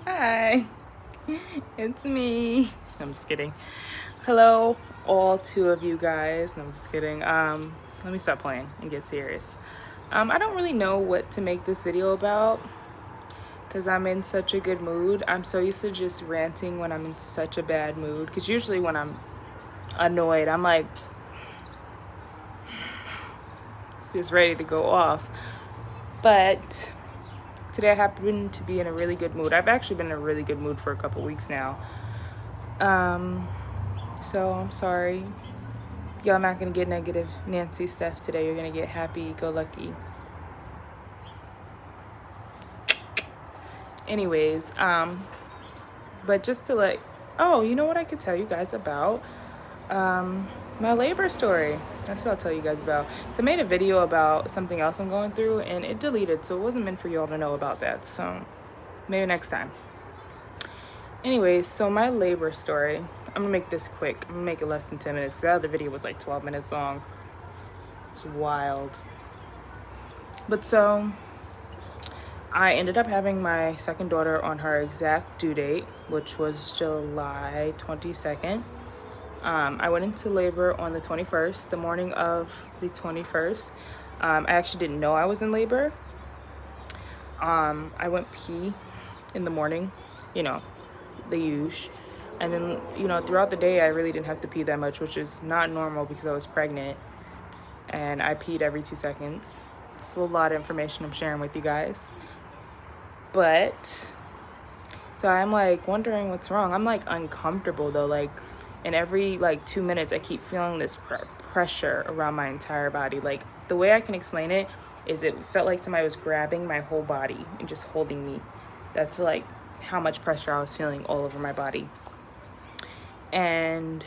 Hi, it's me. I'm just kidding. Hello, all two of you guys. No, I'm just kidding. Let me stop playing and get serious. I don't really know what to make this video about because I'm in such a good mood. I'm so used to just ranting when I'm in such a bad mood because usually when I'm annoyed, I'm like just ready to go off. But today I happen to be in a really good mood. I've actually been in a really good mood for a couple weeks now. So I'm sorry. Y'all not gonna get negative Nancy stuff today. You're gonna get happy go lucky. Anyways, but just to you know what I could tell you guys about? My labor story. That's what I'll tell you guys about. So I made a video about something else I'm going through and it deleted, so it wasn't meant for y'all to know about that. So maybe next time. Anyways, so my labor story, I'm gonna make this quick. I'm gonna make it less than 10 minutes because the other video was like 12 minutes long. It's wild. But so I ended up having my second daughter on her exact due date, which was July 22nd. I went into labor on the 21st, the morning of the 21st. I actually didn't know I was in labor. I went pee in the morning, you know, the usual. And then, throughout the day, I really didn't have to pee that much, which is not normal because I was pregnant. And I peed every 2 seconds. It's a lot of information I'm sharing with you guys. But, so I'm like wondering what's wrong. I'm like uncomfortable though. Like, in every 2 minutes, I keep feeling this pressure around my entire body. Like, the way I can explain it is it felt like somebody was grabbing my whole body and just holding me. That's like how much pressure I was feeling all over my body. And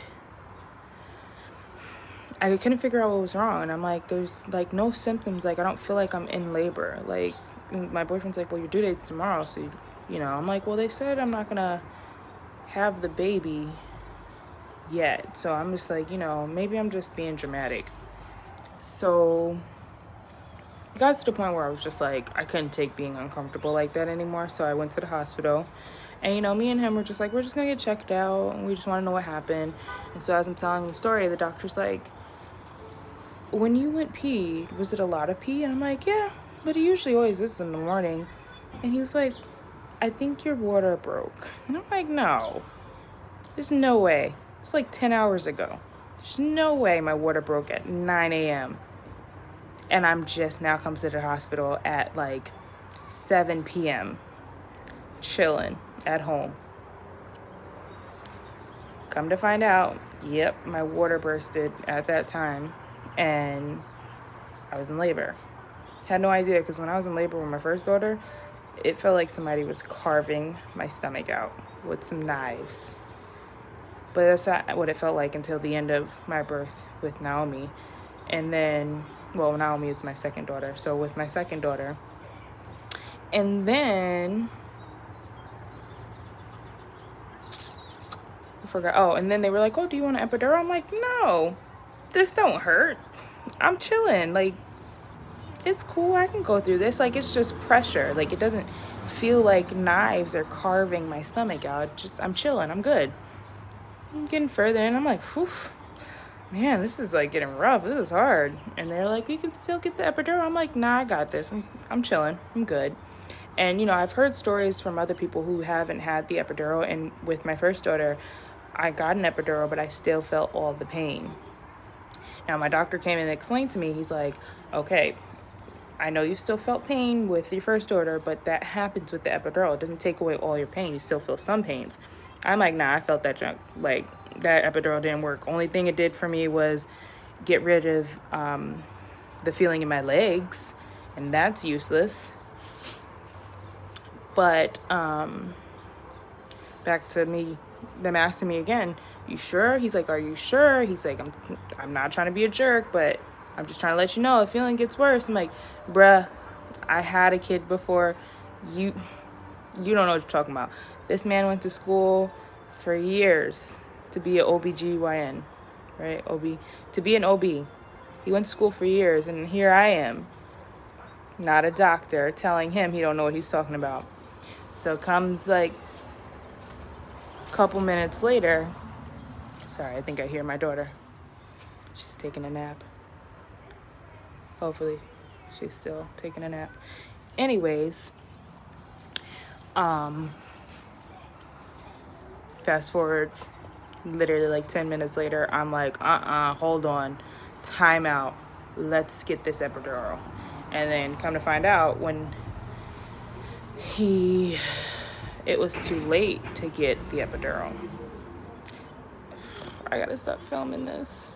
I couldn't figure out what was wrong. And I'm like, there's like no symptoms. Like, I don't feel like I'm in labor. Like, my boyfriend's like, well, your due date's tomorrow. So, I'm like, well, they said I'm not gonna have the baby yet. So I'm just like, maybe I'm just being dramatic. So it got to the point where I was just like, I couldn't take being uncomfortable like that anymore. So I went to the hospital. And, me and him were just like, we're just gonna get checked out. And we just wanna know what happened. And so as I'm telling the story, the doctor's like, when you went pee, was it a lot of pee? And I'm like, yeah, but it usually always is in the morning. And he was like, I think your water broke. And I'm like, no, there's no way. It was like 10 hours ago. There's no way my water broke at 9 a.m. And I'm just now come to the hospital at like 7 p.m. chilling at home. Come to find out, yep, my water bursted at that time. And I was in labor. Had no idea because when I was in labor with my first daughter, it felt like somebody was carving my stomach out with some knives. But that's not what it felt like until the end of my birth with Naomi. And then, well, Naomi is my second daughter. So with my second daughter. And then, I forgot. Oh, and then they were like, oh, do you want an epidural? I'm like, no, this don't hurt. I'm chilling. Like, it's cool. I can go through this. Like, it's just pressure. Like, it doesn't feel like knives are carving my stomach out. I'm chilling. I'm good. I'm getting further and I'm like, whew, man, this is like getting rough. This is hard. And they're like, you can still get the epidural. I'm like, nah, I got this. I'm chilling. I'm good. And, I've heard stories from other people who haven't had the epidural. And with my first daughter, I got an epidural, but I still felt all the pain. Now, my doctor came and explained to me, he's like, okay, I know you still felt pain with your first daughter, but that happens with the epidural. It doesn't take away all your pain. You still feel some pains. I'm like, nah, I felt that junk. Like, that epidural didn't work. Only thing it did for me was get rid of the feeling in my legs, and that's useless. But back to me, them asking me again, you sure? He's like, are you sure? He's like, I'm not trying to be a jerk, but I'm just trying to let you know if feeling gets worse. I'm like, bruh, I had a kid before. You don't know what you're talking about. This man went to school for years to be an OBGYN, right? To be an OB. He went to school for years, and here I am, not a doctor, telling him he don't know what he's talking about. So comes like a couple minutes later. Sorry, I think I hear my daughter. She's taking a nap. Hopefully she's still taking a nap. Anyways, fast forward literally like 10 minutes later, I'm like, hold on, time out. Let's get this epidural. And then come to find out when it was too late to get the epidural. I gotta stop filming this.